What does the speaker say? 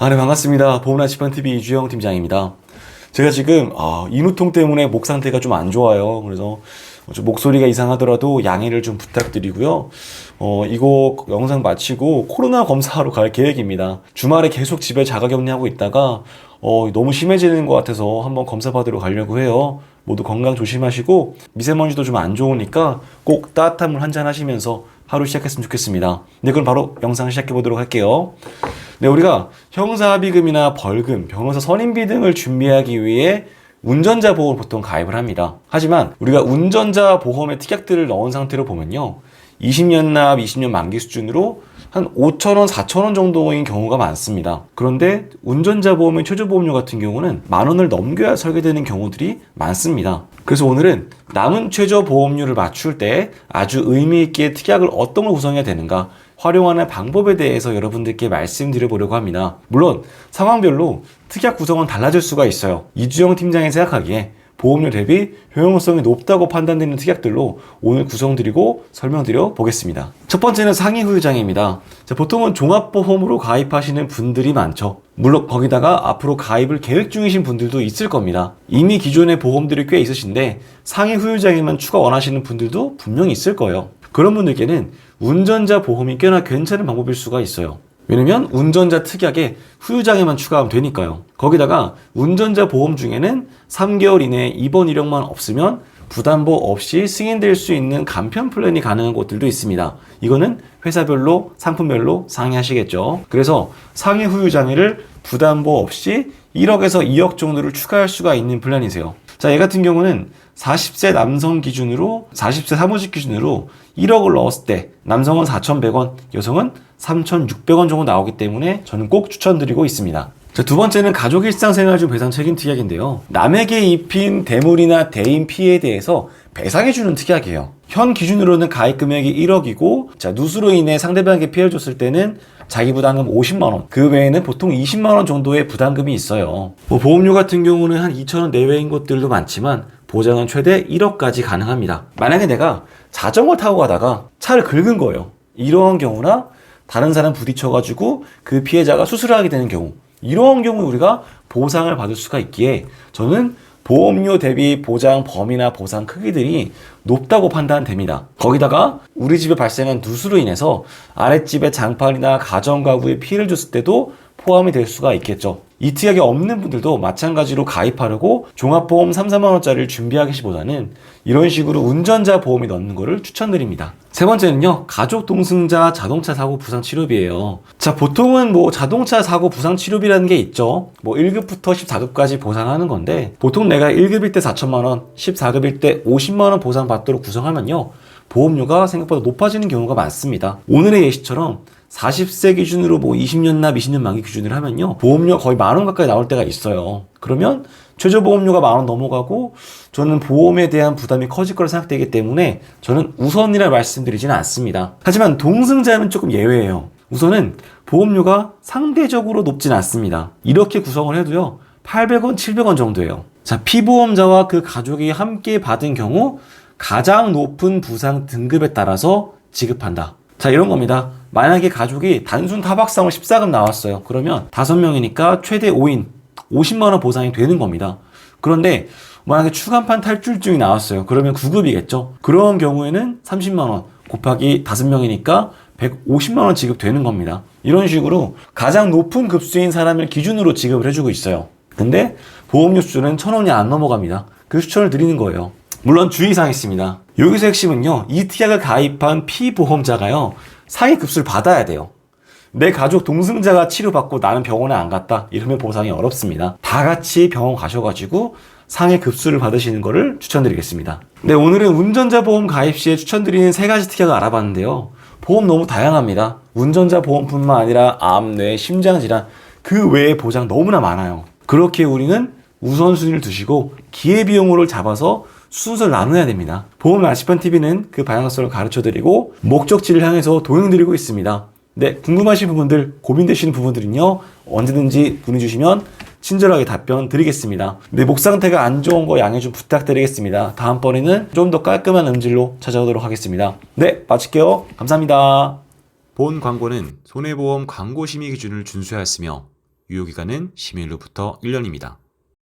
네, 반갑습니다. 보험나치판TV 이주영 팀장입니다. 제가 지금 인후통 때문에 목 상태가 좀 안 좋아요. 그래서 좀 목소리가 이상하더라도 양해를 좀 부탁드리고요. 이거 영상 마치고 코로나 검사하러 갈 계획입니다. 주말에 계속 집에 자가격리하고 있다가 너무 심해지는 것 같아서 한번 검사 받으러 가려고 해요. 모두 건강 조심하시고 미세먼지도 좀 안 좋으니까 꼭 따뜻한 물 한잔 하시면서 하루 시작했으면 좋겠습니다. 네, 그럼 바로 영상 시작해 보도록 할게요. 네, 우리가 형사합의금이나 벌금, 변호사 선임비 등을 준비하기 위해 운전자 보험을 보통 가입을 합니다. 하지만 우리가 운전자 보험에 특약들을 넣은 상태로 보면요, 20년 납, 20년 만기 수준으로 한 5,000원, 4,000원 정도인 경우가 많습니다. 그런데 운전자 보험의 최저보험료 같은 경우는 10,000원을 넘겨야 설계되는 경우들이 많습니다. 그래서 오늘은 남은 최저보험료를 맞출 때 아주 의미있게 특약을 어떤 걸 구성해야 되는가, 활용하는 방법에 대해서 여러분들께 말씀드려 보려고 합니다. 물론 상황별로 특약 구성은 달라질 수가 있어요. 이주영 팀장이 생각하기에 보험료 대비 효용성이 높다고 판단되는 특약들로 오늘 구성드리고 설명드려 보겠습니다. 첫 번째는 상위 후유장애입니다. 보통은 종합보험으로 가입하시는 분들이 많죠. 물론 거기다가 앞으로 가입을 계획 중이신 분들도 있을 겁니다. 이미 기존의 보험들이 꽤 있으신데 상위 후유장애만 추가 원하시는 분들도 분명히 있을 거예요. 그런 분들께는 운전자 보험이 꽤나 괜찮은 방법일 수가 있어요. 왜냐면 운전자 특약에 후유장애만 추가하면 되니까요. 거기다가 운전자 보험 중에는 3개월 이내에 입원 이력만 없으면 부담보 없이 승인될 수 있는 간편 플랜이 가능한 곳들도 있습니다. 이거는 회사별로 상품별로 상의하시겠죠. 그래서 상해 후유장애를 부담보 없이 1억에서 2억 정도를 추가할 수가 있는 플랜이세요. 자, 얘 같은 경우는 40세 남성 기준으로 40세 사무직 기준으로 1억을 넣었을 때 남성은 4,100원, 여성은 3,600원 정도 나오기 때문에 저는 꼭 추천드리고 있습니다. 자, 두 번째는 가족 일상생활 중 배상 책임 특약인데요. 남에게 입힌 대물이나 대인 피해에 대해서 배상해주는 특약이에요. 현 기준으로는 가입 금액이 1억이고, 자, 누수로 인해 상대방에게 피해를 줬을 때는 자기 부담금 50만원, 그 외에는 보통 20만원 정도의 부담금이 있어요. 보험료 같은 경우는 한 2,000원 내외인 것들도 많지만 보장은 최대 1억까지 가능합니다. 만약에 내가 자전거 타고 가다가 차를 긁은 거예요. 이러한 경우나 다른 사람 부딪혀가지고 그 피해자가 수술을 하게 되는 경우, 이러한 경우에 우리가 보상을 받을 수가 있기에 저는 보험료 대비 보장 범위나 보상 크기들이 높다고 판단됩니다. 거기다가 우리 집에 발생한 누수로 인해서 아랫집의 장판이나 가정가구에 피해를 줬을 때도 포함이 될 수가 있겠죠. 이 특약이 없는 분들도 마찬가지로 가입하려고 종합보험 3, 4만원짜리를 준비하기보다는 이런 식으로 운전자 보험에 넣는 거를 추천드립니다. 세 번째는요, 가족 동승자 자동차 사고 부상 치료비예요. 자, 보통은 자동차 사고 부상 치료비라는 게 있죠. 1급부터 14급까지 보상하는 건데, 보통 내가 1급일 때 4천만원, 14급일 때 50만원 보상받도록 구성하면요, 보험료가 생각보다 높아지는 경우가 많습니다. 오늘의 예시처럼 40세 기준으로 20년 납, 20년 만기 기준으로 하면요, 보험료 거의 10,000원 가까이 나올 때가 있어요. 그러면 최저보험료가 10,000원 넘어가고 저는 보험에 대한 부담이 커질 거라 생각되기 때문에 저는 우선이라 말씀드리지는 않습니다. 하지만 동승자는 조금 예외예요. 우선은 보험료가 상대적으로 높진 않습니다. 이렇게 구성을 해도요, 800원, 700원 정도예요. 자, 피보험자와 그 가족이 함께 받은 경우 가장 높은 부상 등급에 따라서 지급한다. 자, 이런 겁니다. 만약에 가족이 단순 타박상으로 14급 나왔어요. 그러면 5명이니까 최대 5인 50만원 보상이 되는 겁니다. 그런데 만약에 추간판 탈출증이 나왔어요. 그러면 9급이겠죠. 그런 경우에는 30만원 곱하기 5명이니까 150만원 지급되는 겁니다. 이런 식으로 가장 높은 급수인 사람을 기준으로 지급을 해주고 있어요. 근데 보험료 수준은 1,000원이 안 넘어갑니다. 그 추천을 드리는 거예요. 물론 주의사항이 있습니다. 여기서 핵심은요, 이 특약을 가입한 피보험자가요, 상위 급수를 받아야 돼요. 내 가족 동승자가 치료받고 나는 병원에 안 갔다, 이러면 보상이 어렵습니다. 다 같이 병원 가셔가지고 상위 급수를 받으시는 거를 추천드리겠습니다. 네, 오늘은 운전자 보험 가입 시에 추천드리는 3가지 특약을 알아봤는데요. 보험 너무 다양합니다. 운전자 보험뿐만 아니라 암, 뇌, 심장질환, 그 외의 보장 너무나 많아요. 그렇게 우리는 우선순위를 두시고 기회비용으로를 잡아서 순서를 나눠야 됩니다. 보험나치판TV는 그 방향성을 가르쳐드리고 목적지를 향해서 도움드리고 있습니다. 네, 궁금하신 부분들, 고민되시는 부분들은요, 언제든지 문의 주시면 친절하게 답변 드리겠습니다. 네, 목 상태가 안 좋은 거 양해 좀 부탁드리겠습니다. 다음번에는 좀 더 깔끔한 음질로 찾아오도록 하겠습니다. 네, 마칠게요. 감사합니다. 본 광고는 손해보험 광고심의 기준을 준수하였으며 유효기간은 심의일로부터 1년입니다.